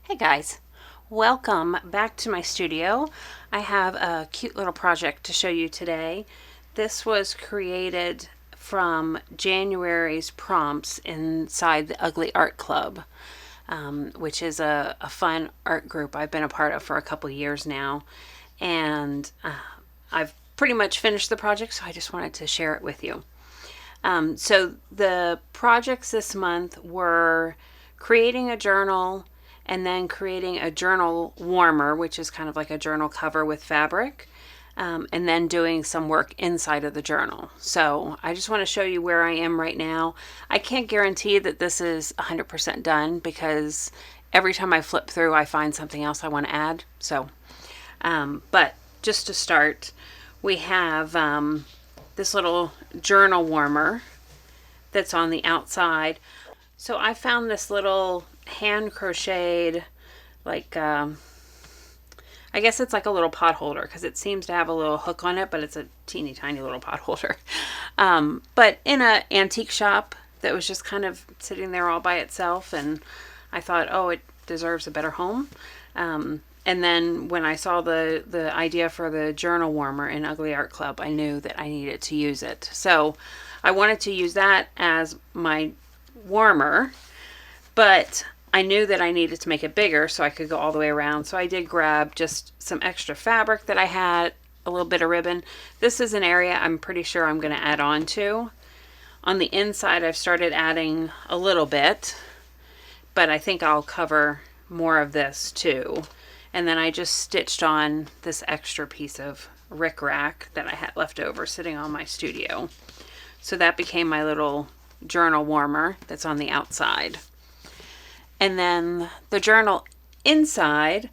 Hey guys, welcome back to my studio. I have a cute little project to show you today. This was created from January's prompts inside the Ugly Art Club, which is a fun art group I've been a part of for a couple years now. And I've pretty much finished the project, so I just wanted to share it with you. So the projects this month were creating a journal and then creating a journal warmer, which is kind of like a journal cover with fabric, and then doing some work inside of the journal. So I just want to show you where I am right now. I can't guarantee that this is 100% done because every time I flip through, I find something else I want to add. So, but just to start, we have this little journal warmer that's on the outside. So I found this little hand crocheted, like, I guess it's like a little pot holder because it seems to have a little hook on it, but it's a teeny tiny little pot holder. But in an antique shop that was just kind of sitting there all by itself, and I thought, oh, it deserves a better home. And then when I saw the idea for the journal warmer in Ugly Art Club, I knew that I needed to use it. So I wanted to use that as my warmer, but I knew that I needed to make it bigger so I could go all the way around. So I did grab just some extra fabric that I had, a little bit of ribbon. This is an area I'm pretty sure I'm going to add on to. On the inside, I've started adding a little bit, but I think I'll cover more of this too. And then I just stitched on this extra piece of rickrack that I had left over sitting on my studio. So that became my little journal warmer that's on the outside. And then the journal inside,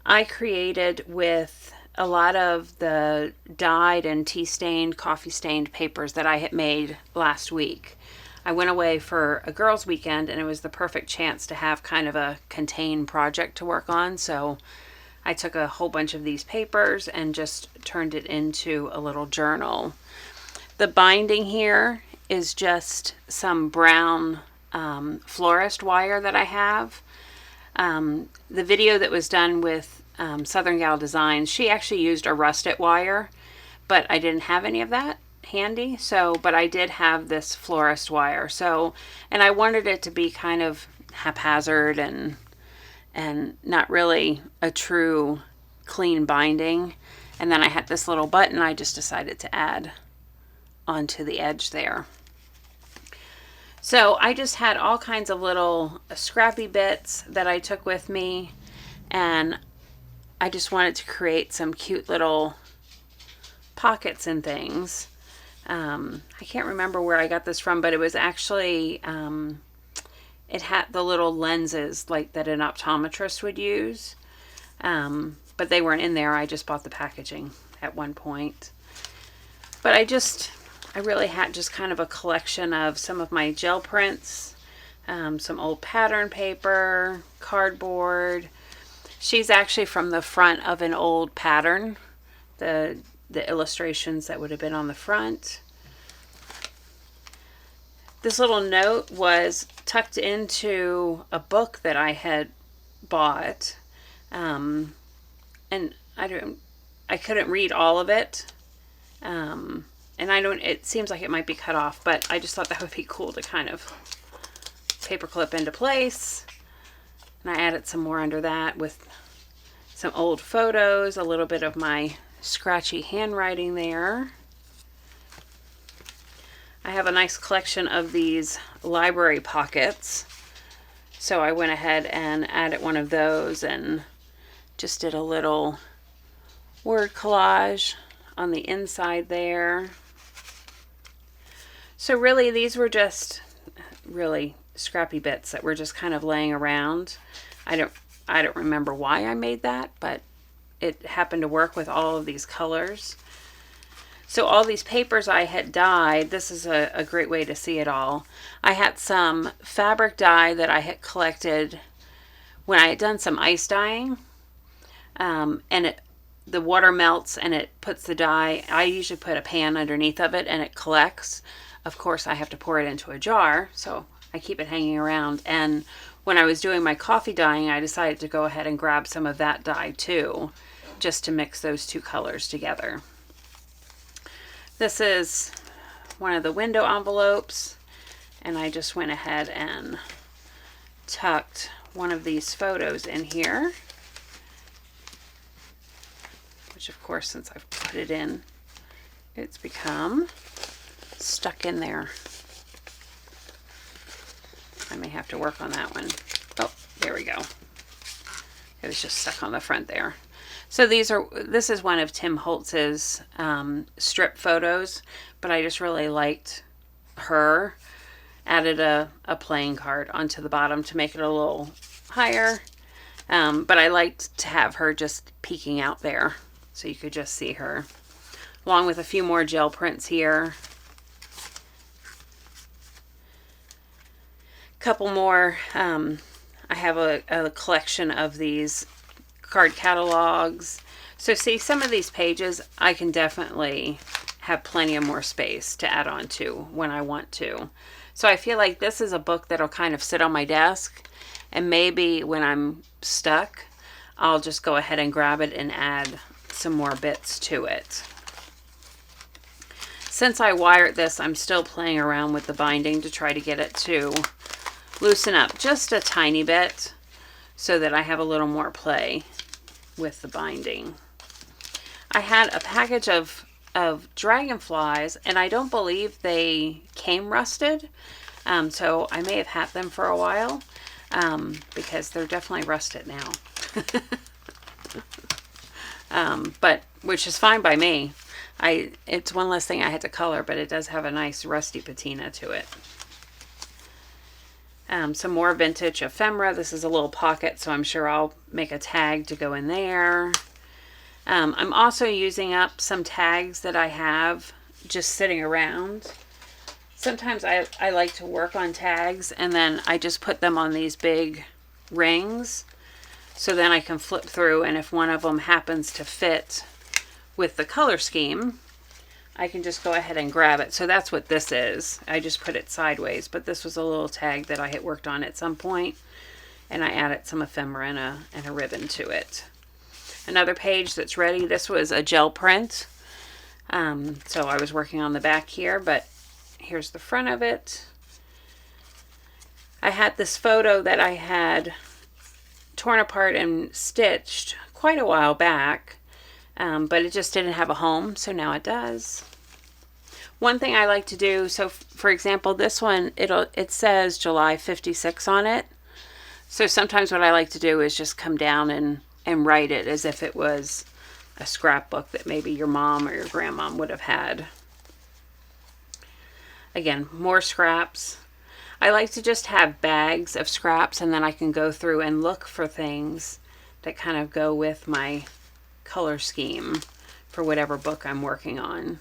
I created with a lot of the dyed and tea-stained, coffee-stained papers that I had made last week. I went away for a girls' weekend, and it was the perfect chance to have kind of a contained project to work on. So I took a whole bunch of these papers and just turned it into a little journal. The binding here is just some brown florist wire that I have. The video that was done with Southern Gal Designs, she actually used a russet wire, but I didn't have any of that handy. So, but I did have this florist wire. So, and I wanted it to be kind of haphazard and not really a true clean binding. And then I had this little button I just decided to add onto the edge there. So I just had all kinds of little scrappy bits that I took with me, and I just wanted to create some cute little pockets and things. I can't remember where I got this from, but it was actually, it had the little lenses like that an optometrist would use, but they weren't in there. I just bought the packaging at one point. But I really had just kind of a collection of some of my gel prints, some old pattern paper, cardboard. She's actually from the front of an old pattern, the illustrations that would have been on the front. This little note was tucked into a book that I had bought, and I couldn't read all of it. And it seems like it might be cut off, but I just thought that would be cool to kind of paperclip into place. And I added some more under that with some old photos, a little bit of my scratchy handwriting there. I have a nice collection of these library pockets. So I went ahead and added one of those and just did a little word collage on the inside there. So really these were just really scrappy bits that were just kind of laying around. I don't remember why I made that, but it happened to work with all of these colors. So all these papers I had dyed, this is a great way to see it all. I had some fabric dye that I had collected when I had done some ice dyeing, and the water melts and it puts the dye. I usually put a pan underneath of it and it collects. Of course, I have to pour it into a jar, so I keep it hanging around. And when I was doing my coffee dyeing, I decided to go ahead and grab some of that dye too, just to mix those two colors together. This is one of the window envelopes, and I just went ahead and tucked one of these photos in here, which of course, since I've put it in, it's become stuck in there. I may have to work on that one. Oh, there we go. It was just stuck on the front there. So this is one of Tim Holtz's strip photos, but I just really liked her. Added a playing card onto the bottom to make it a little higher. But I liked to have her just peeking out there so you could just see her. Along with a few more gel prints here. Couple more. I have a collection of these card catalogs. So see, some of these pages I can definitely have plenty of more space to add on to when I want to. So I feel like this is a book that'll kind of sit on my desk, and maybe when I'm stuck, I'll just go ahead and grab it and add some more bits to it. Since I wired this, I'm still playing around with the binding to try to get it to loosen up just a tiny bit so that I have a little more play with the binding. I had a package of dragonflies, and I don't believe they came rusted, so I may have had them for a while, because they're definitely rusted now. But which is fine by me. It's one less thing I had to color, but it does have a nice rusty patina to it. Some more vintage ephemera. This is a little pocket, so I'm sure I'll make a tag to go in there. I'm also using up some tags that I have just sitting around. Sometimes I like to work on tags, and then I just put them on these big rings, so then I can flip through, and if one of them happens to fit with the color scheme, I can just go ahead and grab it. So that's what this is. I just put it sideways, but this was a little tag that I had worked on at some point, and I added some ephemera and a ribbon to it. Another page that's ready. This was a gel print. So I was working on the back here, but here's the front of it. I had this photo that I had torn apart and stitched quite a while back, but it just didn't have a home, so now it does. One thing I like to do, so for example, this one, it says July 56 on it. So sometimes what I like to do is just come down and write it as if it was a scrapbook that maybe your mom or your grandmom would have had. Again, more scraps. I like to just have bags of scraps, and then I can go through and look for things that kind of go with my color scheme for whatever book I'm working on.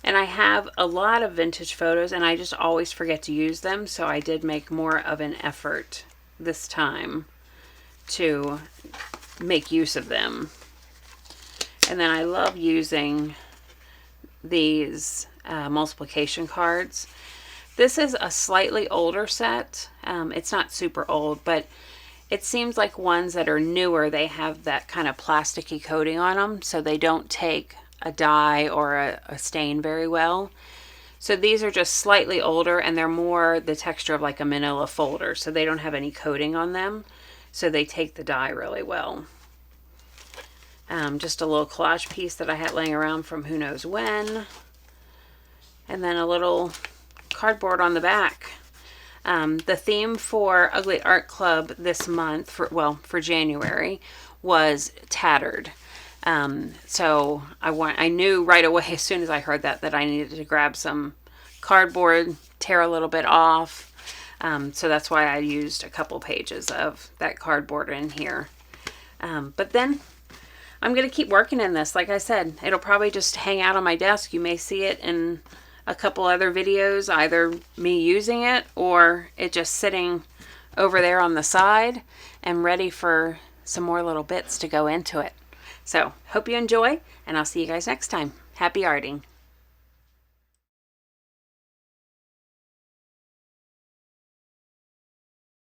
And I have a lot of vintage photos, and I just always forget to use them, so I did make more of an effort this time to make use of them. And then I love using these multiplication cards. This is a slightly older set. It's not super old, but it seems like ones that are newer, they have that kind of plasticky coating on them, so they don't take a dye or a stain very well. So these are just slightly older, and they're more the texture of like a manila folder, so they don't have any coating on them, so they take the dye really well. Just a little collage piece that I had laying around from who knows when. And then a little cardboard on the back. The theme for Ugly Art Club this month, for January, was tattered. So I knew right away as soon as I heard that I needed to grab some cardboard, tear a little bit off. So that's why I used a couple pages of that cardboard in here. But then I'm going to keep working in this. Like I said, it'll probably just hang out on my desk. You may see it in a couple other videos, either me using it or it just sitting over there on the side and ready for some more little bits to go into it. So hope you enjoy, and I'll see you guys next time. Happy arting.